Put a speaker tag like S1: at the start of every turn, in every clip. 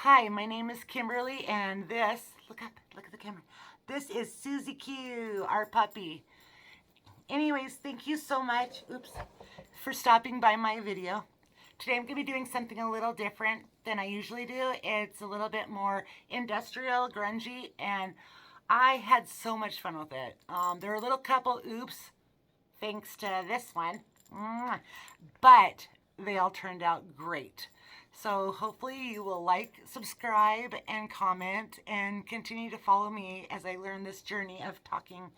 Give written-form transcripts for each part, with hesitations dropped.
S1: Hi, my name is Kimberly, and this, look up, look at the camera. This is Susie Q, our puppy. Anyways, thank you so much, for stopping by my video. Today I'm going to be doing something a little different than I usually do. It's a little bit more industrial, grungy, and I had so much fun with it. There were a little couple oops, thanks to this one, but they all turned out great. So hopefully you will like, subscribe, and comment, and continue to follow me as I learn this journey of talking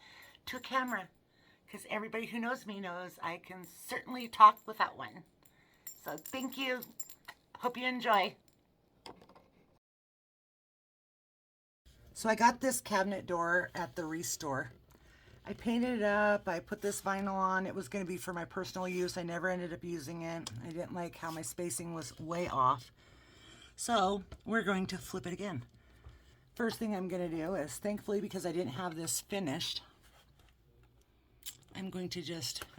S1: to a camera. Because everybody who knows me knows I can certainly talk without one. So thank you. Hope you enjoy. So I got this cabinet door at the Restore. I painted it up, I put this vinyl on. It was going to be for my personal use. I never ended up using it. I didn't like how my spacing was way off. So we're going to flip it again. First thing I'm going to do is, thankfully, because I didn't have this finished, I'm going to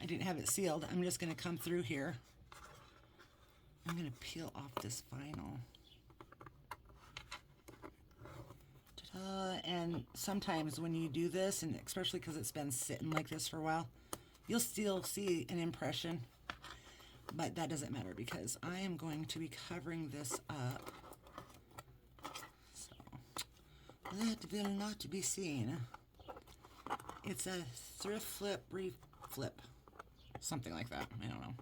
S1: I didn't have it sealed. I'm just going to come through here. I'm going to peel off this vinyl. And sometimes when you do this, and especially because it's been sitting like this for a while, you'll still see an impression, but that doesn't matter because I am going to be covering this up, so that will not be seen. It's a thrift flip, reflip, something like that. I don't know.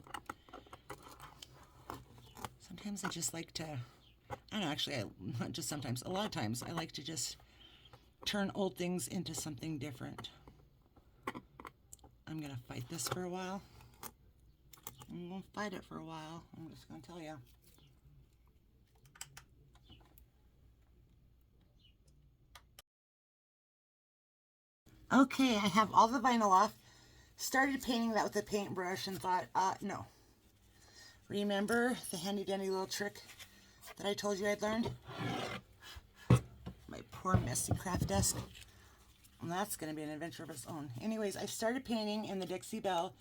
S1: Sometimes I just like to, I don't know, actually, not just sometimes, a lot of times I like to just turn old things into something different. I'm going to fight this for a while. I'm going to fight it for a while. I'm just going to tell you. Okay, I have all the vinyl off. Started painting that with a paintbrush and thought, no. Remember the handy dandy little trick that I told you I'd learned? My poor messy craft desk. And that's going to be an adventure of its own. Anyways, I started painting in the Dixie Belle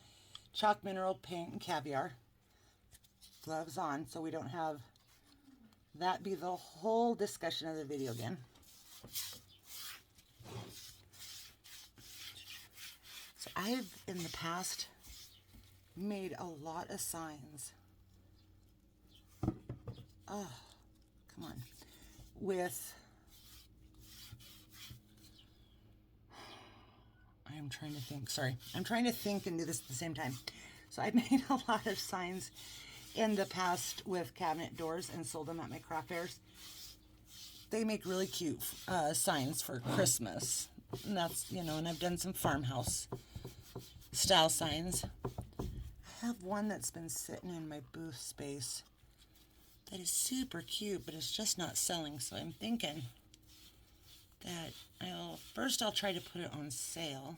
S1: chalk mineral paint and caviar. Gloves on, so we don't have that be the whole discussion of the video again. So I've, in the past, made a lot of signs. Oh, come on. I'm trying to think. Sorry. I'm trying to think and do this at the same time. So I've made a lot of signs in the past with cabinet doors and sold them at my craft fairs. They make really cute signs for Christmas. And that's, and I've done some farmhouse style signs. I have one that's been sitting in my booth space that is super cute, but it's just not selling. So I'm thinking that I'll try to put it on sale,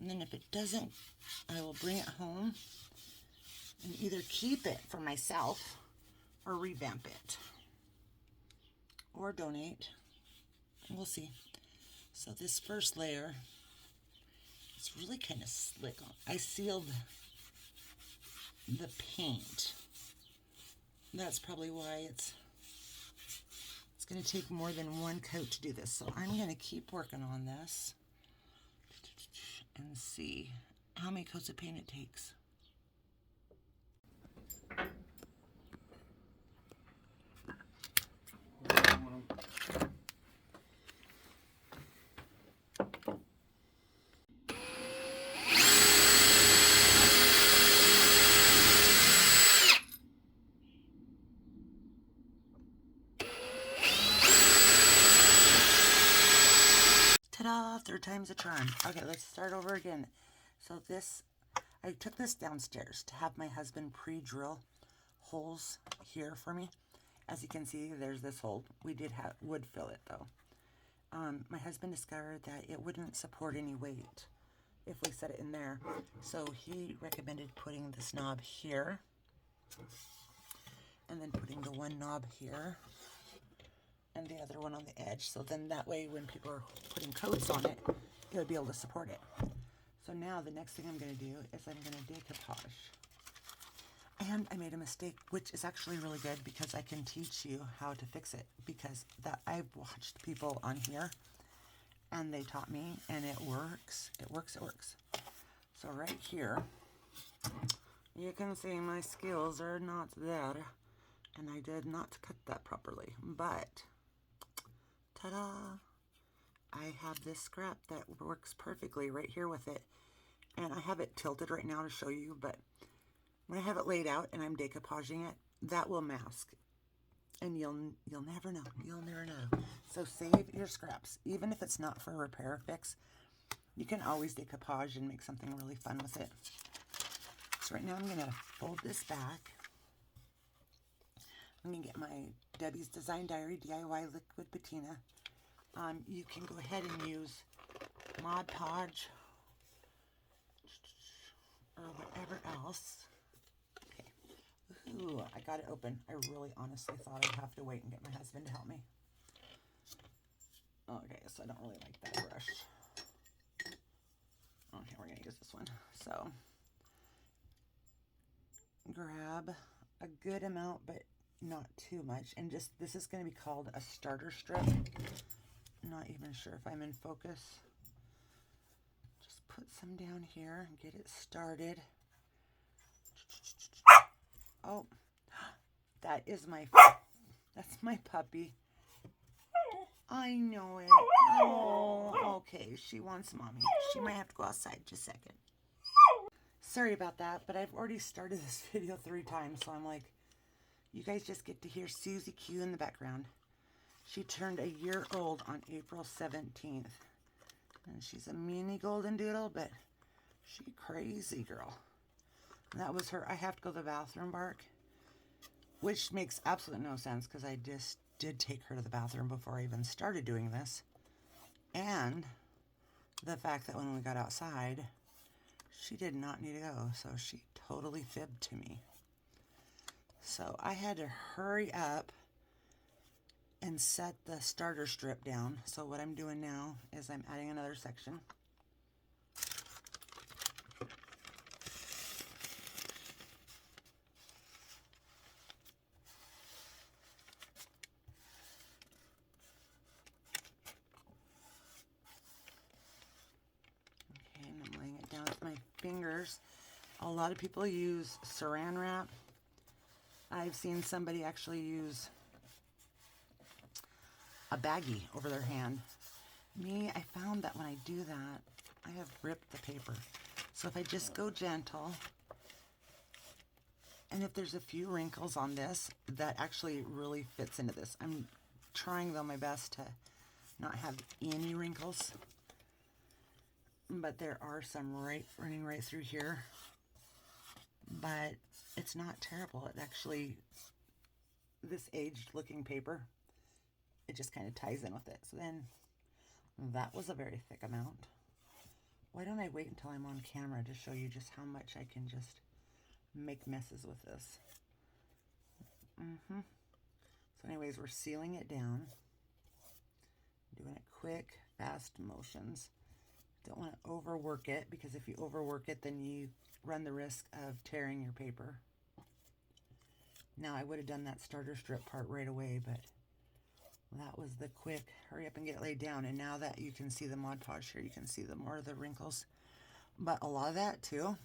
S1: and then if it doesn't, I will bring it home and either keep it for myself or revamp it or donate. We'll see. So this first layer, it's really kind of slick. I sealed the paint. That's probably why it's going to take more than one coat to do this. So I'm going to keep working on this and see how many coats of paint it takes. Ta-da! Third time's a charm. Okay, let's start over again. So I took this downstairs to have my husband pre-drill holes here for me. As you can see, there's this hole. We would fill it though. My husband discovered that it wouldn't support any weight if we set it in there. So he recommended putting this knob here and then putting the one knob here and the other one on the edge, so then that way when people are putting coats on it, it would be able to support it. So now the next thing I'm going to do is I'm going to decoupage. And I made a mistake, which is actually really good because I can teach you how to fix it, because that I've watched people on here and they taught me and it works. It works, it works. So right here, you can see my skills are not there and I did not cut that properly, but ta-da! I have this scrap that works perfectly right here with it, and I have it tilted right now to show you, but when I have it laid out and I'm decoupaging it, that will mask, and you'll never know. You'll never know. So save your scraps, even if it's not for a repair or fix. You can always decoupage and make something really fun with it. So right now I'm gonna fold this back. I'm gonna get my Debbie's Design Diary DIY Liquid Patina. You can go ahead and use Mod Podge or whatever else. Okay. Ooh, I got it open. I really honestly thought I'd have to wait and get my husband to help me. Okay, so I don't really like that brush. Okay, we're gonna use this one. So grab a good amount, but not too much. And just, this is gonna be called a starter strip. Not even sure if I'm in focus. Just put some down here and get it started. Oh, that's my puppy. I know it. Oh, okay. She wants mommy. She might have to go outside just a second. Sorry about that, but I've already started this video 3 times, so I'm like, you guys just get to hear Susie Q in the background. She turned a year old on April 17th. And she's a mini golden doodle, but she crazy girl. And that was her I have to go to the bathroom bark, which makes absolutely no sense because I just did take her to the bathroom before I even started doing this. And the fact that when we got outside, she did not need to go, so she totally fibbed to me. So I had to hurry up and set the starter strip down. So what I'm doing now is I'm adding another section. Okay, and I'm laying it down with my fingers. A lot of people use saran wrap. I've seen somebody actually use a baggie over their hand. Me, I found that when I do that, I have ripped the paper. So if I just go gentle, and if there's a few wrinkles on this, that actually really fits into this. I'm trying though my best to not have any wrinkles, but there are some running right through here, but it's not terrible. It actually, this aged looking paper, it just kind of ties in with it. So then that was a very thick amount. Why don't I wait until I'm on camera to show you just how much I can just make messes with this. So anyways, we're sealing it down. Doing it quick, fast motions. Don't want to overwork it, because if you overwork it, then you run the risk of tearing your paper. Now, I would have done that starter strip part right away, but that was the quick hurry up and get it laid down. And now that you can see the Mod Podge here, you can see the more of the wrinkles. But a lot of that too,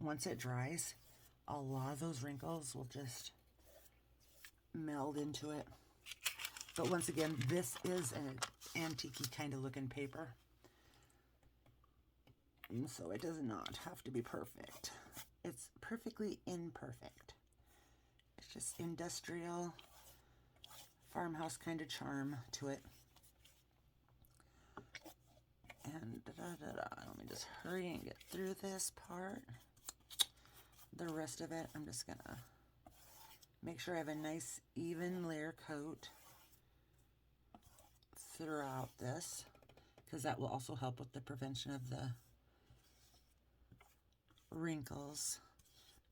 S1: once it dries, a lot of those wrinkles will just meld into it. But once again, this is an antique-y kind of looking paper, and so it does not have to be perfect. It's perfectly imperfect. It's just industrial farmhouse kind of charm to it. And let me just hurry and get through this part. The rest of it, I'm just gonna make sure I have a nice even layer coat throughout this, because that will also help with the prevention of the wrinkles.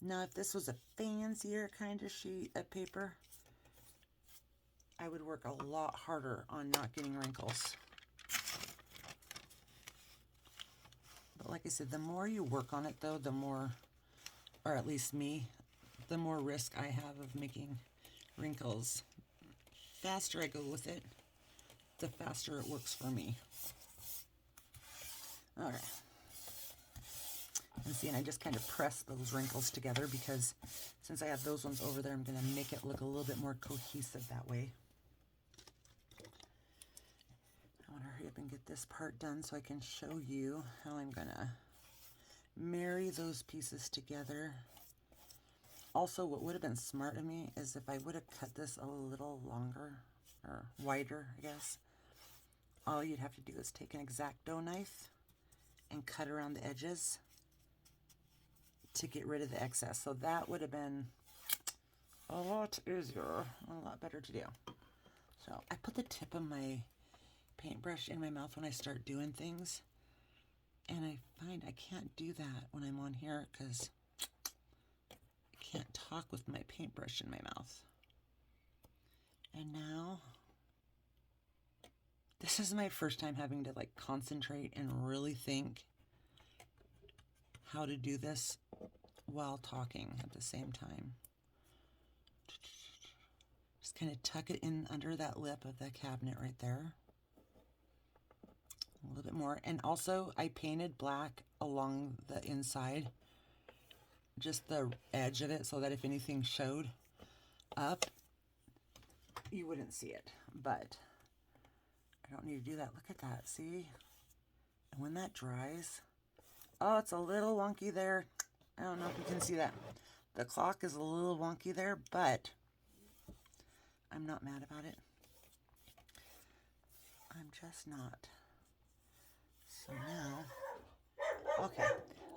S1: Now, if this was a fancier kind of sheet of paper, I would work a lot harder on not getting wrinkles. But like I said, the more you work on it though, the more, or at least me, the more risk I have of making wrinkles. Faster I go with it, the faster it works for me. All right. And see, and I just kind of press those wrinkles together because since I have those ones over there, I'm going to make it look a little bit more cohesive that way. I want to hurry up and get this part done so I can show you how I'm going to marry those pieces together. Also, what would have been smart of me is if I would have cut this a little longer or wider, I guess. All you'd have to do is take an X-Acto knife and cut around the edges to get rid of the excess. So that would have been a lot easier, a lot better to do. So I put the tip of my paintbrush in my mouth when I start doing things, and I find I can't do that when I'm on here because I can't talk with my paintbrush in my mouth. And now, this is my first time having to like concentrate and really think how to do this while talking at the same time. Just kind of tuck it in under that lip of the cabinet right there. A little bit more. And also I painted black along the inside, just the edge of it, so that if anything showed up, you wouldn't see it. But I don't need to do that. Look at that, see? And when that dries, oh, it's a little wonky there. I don't know if you can see that. The clock is a little wonky there, but I'm not mad about it. I'm just not. So now, okay,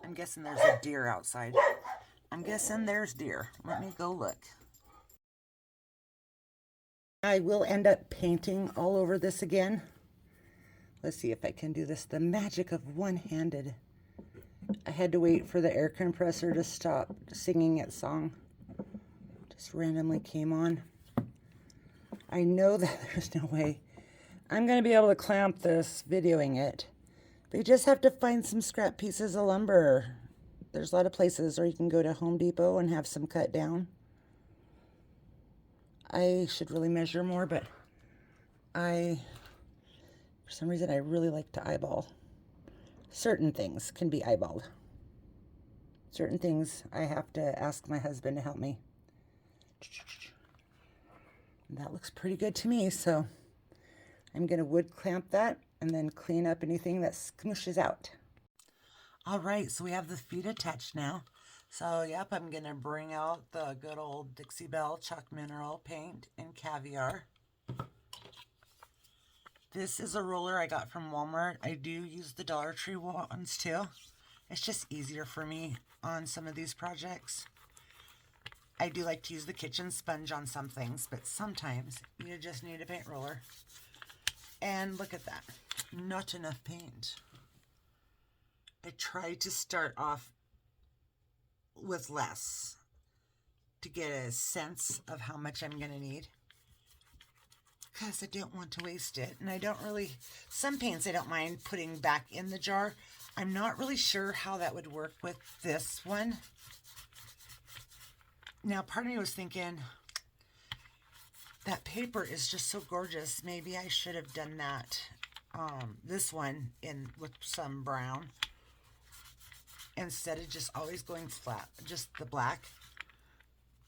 S1: I'm guessing there's a deer outside. I'm guessing there's deer. Let me go look. I will end up painting all over this again. Let's see if I can do this. The magic of one-handed. I had to wait for the air compressor to stop singing its song. Just randomly came on. I know that there's no way I'm going to be able to clamp this videoing it. But you just have to find some scrap pieces of lumber. There's a lot of places where you can go to Home Depot and have some cut down. I should really measure more, but for some reason, I really like to eyeball. Certain things can be eyeballed. Certain things I have to ask my husband to help me. And that looks pretty good to me, so I'm going to wood clamp that and then clean up anything that smooshes out. All right, so we have the feet attached now. So, yep, I'm going to bring out the good old Dixie Belle Chalk Mineral Paint in Caviar. This is a roller I got from Walmart. I do use the Dollar Tree ones too. It's just easier for me on some of these projects. I do like to use the kitchen sponge on some things, but sometimes you just need a paint roller. And look at that. Not enough paint. I tried to start off with less to get a sense of how much I'm going to need, because I don't want to waste it. And I don't really, some paints I don't mind putting back in the jar. I'm not really sure how that would work with this one. Now, part of me was thinking, that paper is just so gorgeous. Maybe I should have done that, this one in with some brown, instead of just always going flat, just the black.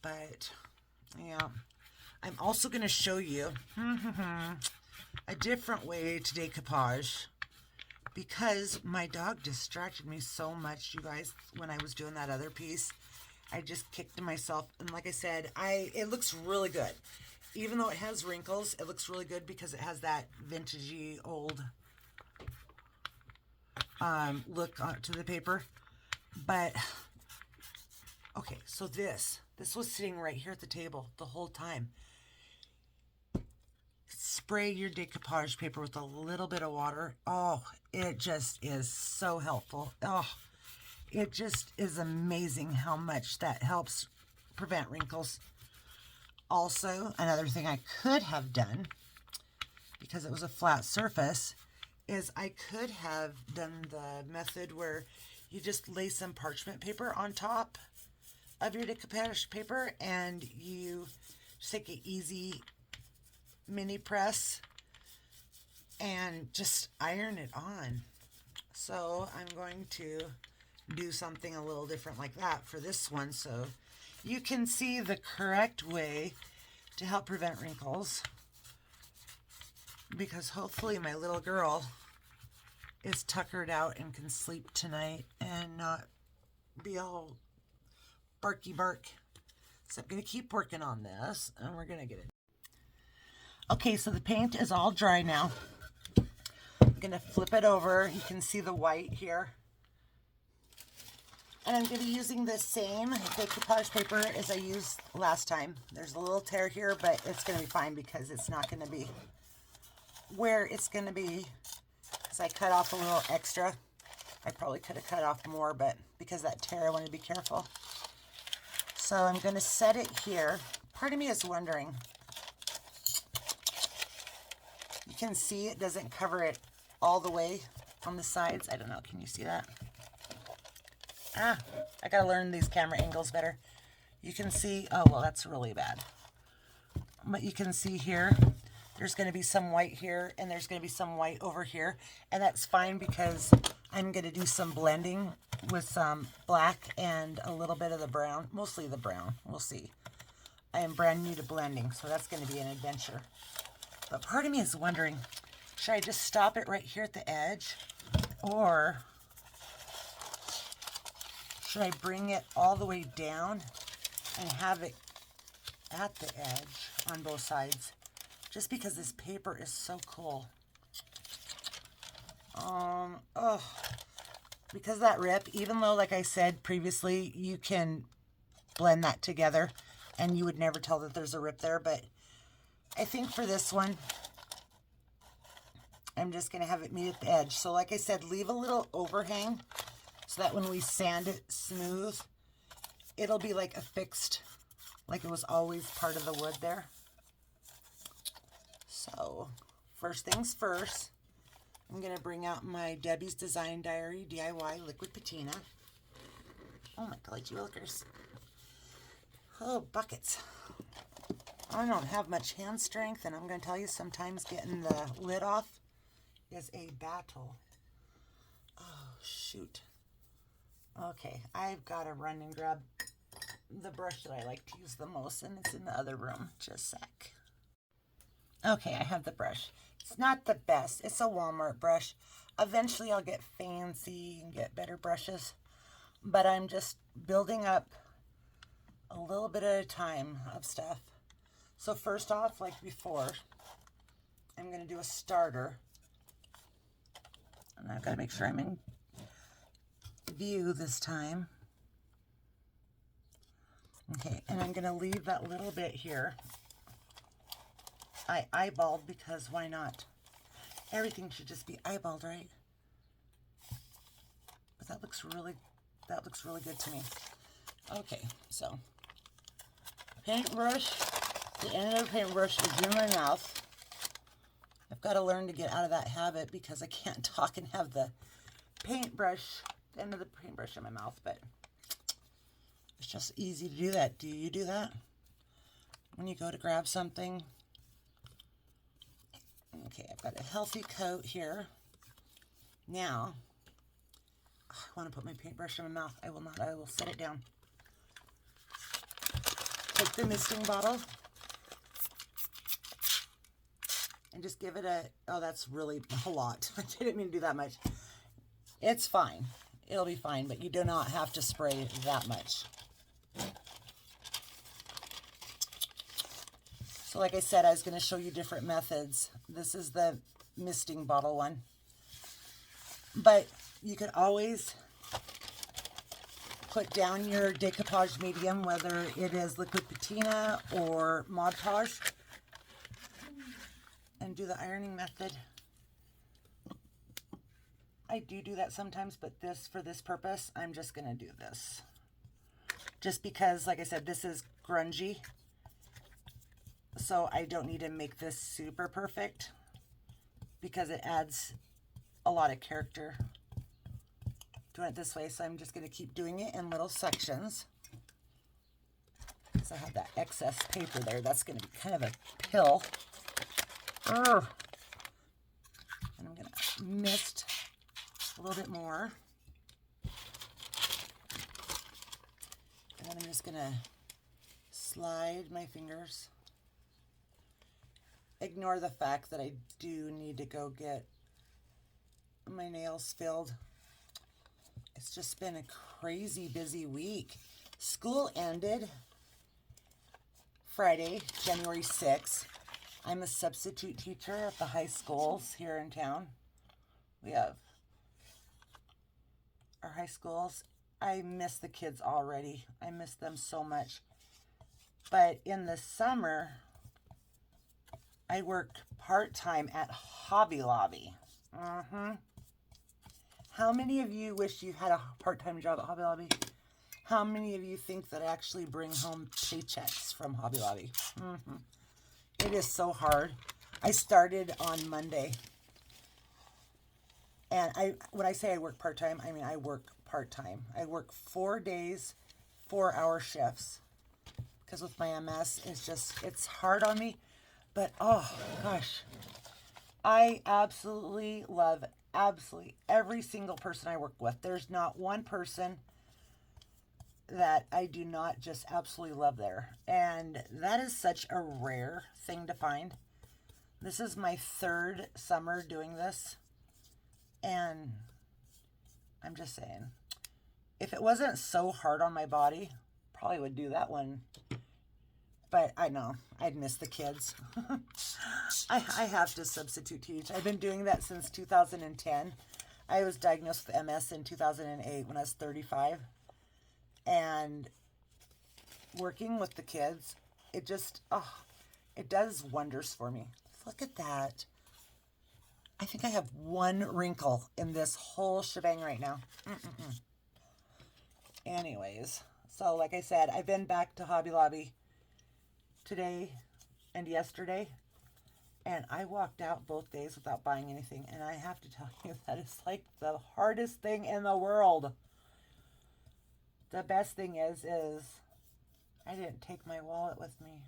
S1: But, yeah. I'm also going to show you a different way to decoupage, because my dog distracted me so much, you guys, when I was doing that other piece. I just kicked myself, and like I said, it looks really good. Even though it has wrinkles, it looks really good because it has that vintagey old look to the paper. But, okay, so this was sitting right here at the table the whole time. Spray your decoupage paper with a little bit of water. Oh, it just is so helpful. Oh, it just is amazing how much that helps prevent wrinkles. Also, another thing I could have done, because it was a flat surface, is I could have done the method where you just lay some parchment paper on top of your decoupage paper and you just take an easy mini press and just iron it on. So I'm going to do something a little different like that for this one so you can see the correct way to help prevent wrinkles, because hopefully my little girl is tuckered out and can sleep tonight and not be all barky bark. So I'm going to keep working on this and we're going to get it. Okay, so the paint is all dry now. I'm going to flip it over. You can see the white here. And I'm going to be using the same decoupage paper as I used last time. There's a little tear here, but it's going to be fine because it's not going to be where it's going to be. Because I cut off a little extra. I probably could have cut off more, but because of that tear, I want to be careful. So I'm going to set it here. Part of me is wondering. You can see it doesn't cover it all the way on the sides. I don't know. Can you see that? I got to learn these camera angles better. You can see, oh, well, that's really bad. But you can see here, there's going to be some white here, and there's going to be some white over here. And that's fine because I'm going to do some blending with some black and a little bit of the brown, mostly the brown. We'll see. I am brand new to blending, so that's going to be an adventure. But part of me is wondering, should I just stop it right here at the edge? Or should I bring it all the way down and have it at the edge on both sides? Just because this paper is so cool. Because that rip, even though, like I said previously, you can blend that together and you would never tell that there's a rip there, but I think for this one, I'm just going to have it meet at the edge. So like I said, leave a little overhang so that when we sand it smooth, it'll be like affixed, like it was always part of the wood there. So first things first, I'm going to bring out my Debbie's Design Diary DIY liquid patina. Oh my God, you lookers. Oh, buckets. I don't have much hand strength, and I'm going to tell you, sometimes getting the lid off is a battle. Oh, shoot. Okay, I've got to run and grab the brush that I like to use the most, and it's in the other room. Just a sec. Okay, I have the brush. It's not the best. It's a Walmart brush. Eventually, I'll get fancy and get better brushes, but I'm just building up a little bit at a time of stuff. So first off, like before, I'm going to do a starter. And I've got to make sure I'm in view this time. Okay, and I'm going to leave that little bit here. I eyeballed because why not? Everything should just be eyeballed, right? But that looks really good to me. Okay, so paintbrush. The end of the paintbrush is in my mouth. I've got to learn to get out of that habit because I can't talk and have the paintbrush, the end of the paintbrush in my mouth, but it's just easy to do that. Do you do that? When you go to grab something? Okay, I've got a healthy coat here. Now, I want to put my paintbrush in my mouth. I will not. I will set it down. Take the misting bottle and just give it a, oh, that's really a lot. I didn't mean to do that much. It's fine. It'll be fine, but you do not have to spray that much. So like I said, I was going to show you different methods. This is the misting bottle one. But you could always put down your decoupage medium, whether it is liquid patina or Mod Podge, and do the ironing method. I do that sometimes, but for this purpose, I'm just going to do this. Just because, like I said, this is grungy. So I don't need to make this super perfect because it adds a lot of character doing it this way. So I'm just going to keep doing it in little sections. So I have that excess paper there. That's going to be kind of a pill. Urgh. And I'm going to mist a little bit more. And then I'm just going to slide my fingers. Ignore the fact that I do need to go get my nails filled. It's just been a crazy busy week. School ended Friday, January 6th. I'm a substitute teacher at the high schools here in town. We have our high schools. I miss the kids already. I miss them so much. But in the summer, I work part-time at Hobby Lobby. How many of you wish you had a part-time job at Hobby Lobby? How many of you think that I actually bring home paychecks from Hobby Lobby? It is so hard. I started on Monday. And when I say I work part-time, I mean I work part-time. I work 4 days, 4-hour shifts. Because with my MS, it's hard on me. But, oh, gosh. I absolutely love every single person I work with. There's not one person that I do not just absolutely love there. And that is such a rare thing to find. This is my 3rd summer doing this. And I'm just saying, if it wasn't so hard on my body, probably would do that one. But I know, I'd miss the kids. I have to substitute teach. I've been doing that since 2010. I was diagnosed with MS in 2008 when I was 35. And working with the kids, it just, it does wonders for me. Look at that. I think I have one wrinkle in this whole shebang right now. Anyways, so like I said, I've been back to Hobby Lobby today and yesterday, and I walked out both days without buying anything, and I have to tell you that it's like the hardest thing in the world. The best thing is I didn't take my wallet with me.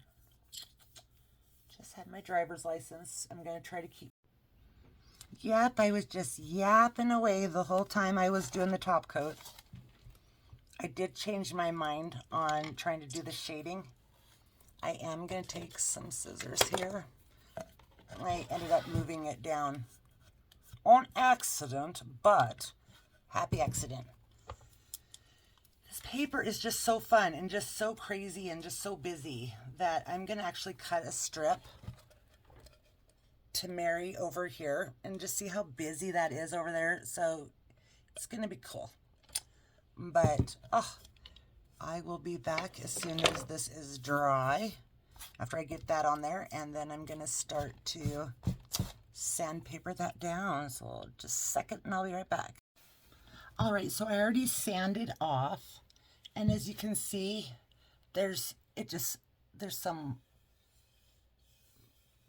S1: Just had my driver's license. I'm going to try to keep... Yep, I was just yapping away the whole time I was doing the top coat. I did change my mind on trying to do the shading. I am going to take some scissors here. I ended up moving it down on accident, but happy accident. This paper is just so fun and just so crazy and just so busy that I'm going to actually cut a strip to marry over here and just see how busy that is over there. So it's going to be cool. But, I will be back as soon as this is dry, after I get that on there, and then I'm going to start to sandpaper that down. So just a second and I'll be right back. All right, so I already sanded off, and as you can see, there's some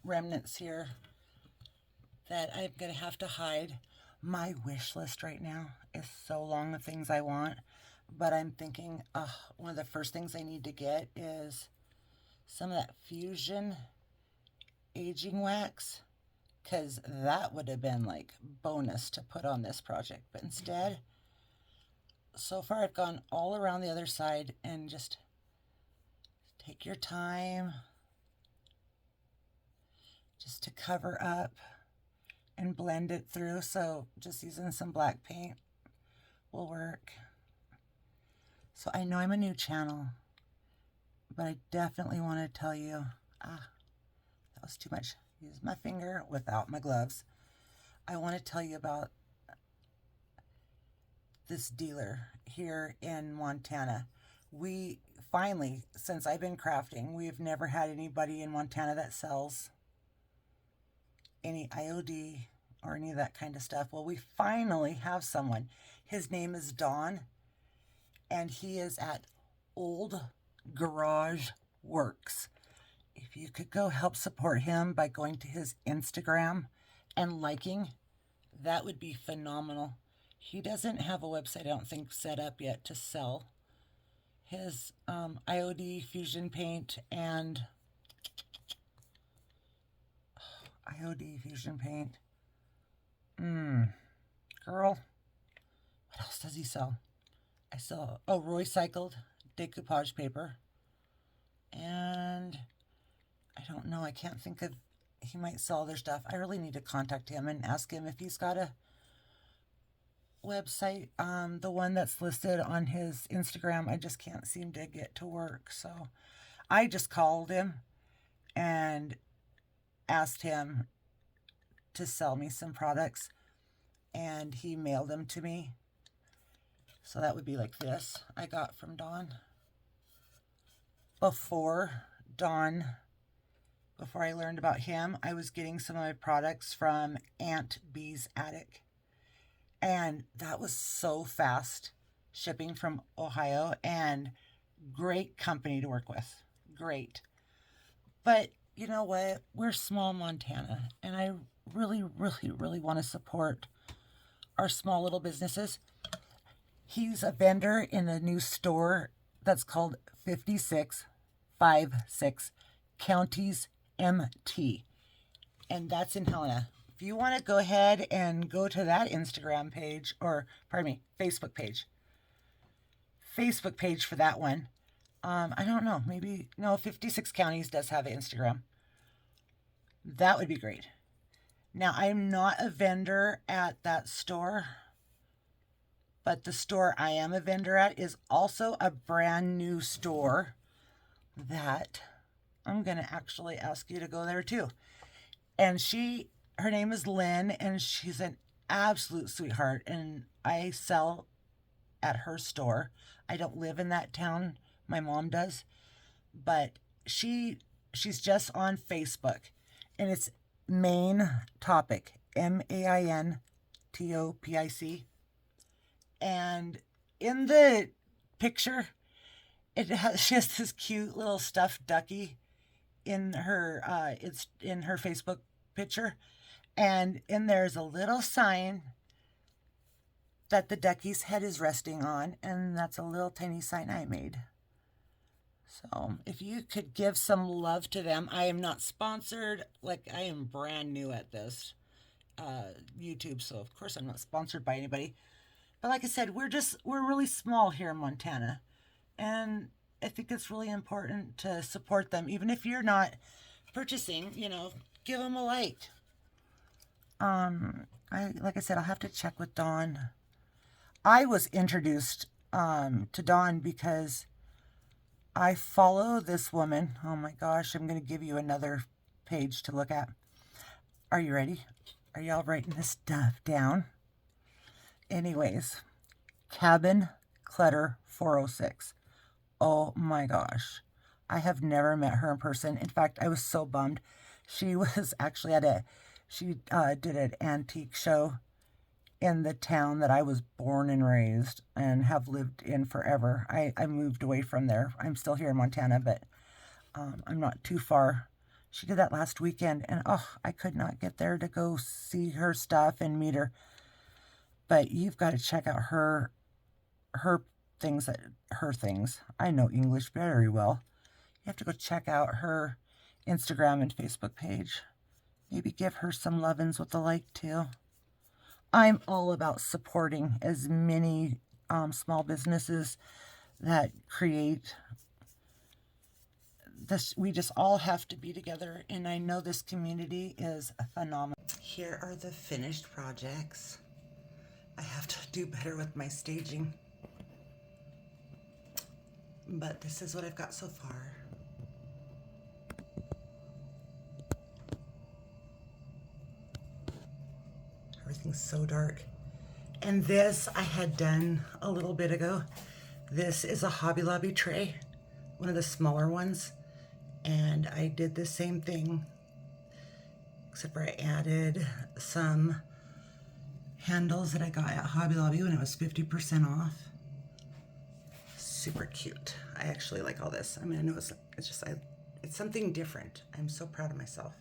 S1: remnants here that I'm going to have to hide. My wish list right now is so long of things I want, but I'm thinking one of the first things I need to get is some of that Fusion aging wax, because that would have been like bonus to put on this project. But instead, so far I've gone all around the other side, and just take your time just to cover up and blend it through. So just using some black paint will work. So I know I'm a new channel, but I definitely want to tell you, that was too much. Use my finger without my gloves. I want to tell you about this dealer here in Montana. We finally, since I've been crafting, we've never had anybody in Montana that sells any IOD or any of that kind of stuff. Well, we finally have someone. His name is Don, and he is at Old Garage Works. If you could go help support him by going to his Instagram and liking, that would be phenomenal. He doesn't have a website, I don't think, set up yet to sell his IOD Fusion Paint and IOD Fusion Paint. Girl, what else does he sell? I sell, oh, Roycycled Decoupage paper. And I don't know, I can't think of, he might sell other stuff. I really need to contact him and ask him if he's got a website. The one that's listed on his Instagram, I just can't seem to get to work. So I just called him and asked him to sell me some products, and he mailed them to me. So that would be like this I got from Dawn. Before I learned about him, I was getting some of my products from Aunt B's Attic. And that was so fast shipping from Ohio, and great company to work with. Great. But you know what? We're small Montana, and I really, really, really want to support our small little businesses. He's a vendor in a new store that's called 5656 Counties MT. And that's in Helena. If you want to go ahead and go to that Instagram page, or pardon me, Facebook page for that one. I don't know, maybe, no, 56 Counties does have an Instagram. That would be great. Now, I'm not a vendor at that store, but the store I am a vendor at is also a brand new store that I'm going to actually ask you to go there too. And her name is Lynn, and she's an absolute sweetheart, and I sell at her store. I don't live in that town. My mom does. But she's just on Facebook, and it's Main Topic, MAINTOPIC. And in the picture, she has this cute little stuffed ducky in her Facebook picture, and in there's a little sign that the ducky's head is resting on, and that's a little tiny sign I made. So if you could give some love to them. I am not sponsored. Like, I am brand new at this YouTube, so of course I'm not sponsored by anybody. But like I said, we're really small here in Montana, and I think it's really important to support them, even if you're not purchasing. Give them a like. Like I said, I'll have to check with Dawn. I was introduced to Dawn because I follow this woman. Oh my gosh, I'm going to give you another page to look at. Are you ready? Are y'all writing this stuff down? Anyways, Cabin Clutter 406. Oh my gosh. I have never met her in person. In fact, I was so bummed. She was actually she did an antique show in the town that I was born and raised and have lived in forever. I moved away from there. I'm still here in Montana, but I'm not too far. She did that last weekend, and I could not get there to go see her stuff and meet her. But you've got to check out her things. I know English very well. You have to go check out her Instagram and Facebook page. Maybe give her some lovin's with the like too. I'm all about supporting as many small businesses that create this. We just all have to be together, and I know this community is phenomenal. Here are the finished projects. I have to do better with my staging, but this is what I've got so far. Everything's so dark. And this I had done a little bit ago. This is a Hobby Lobby tray, one of the smaller ones. And I did the same thing, except for I added some handles that I got at Hobby Lobby when it was 50% off. Super cute. I actually like all this. I mean, I know it's something different. I'm so proud of myself.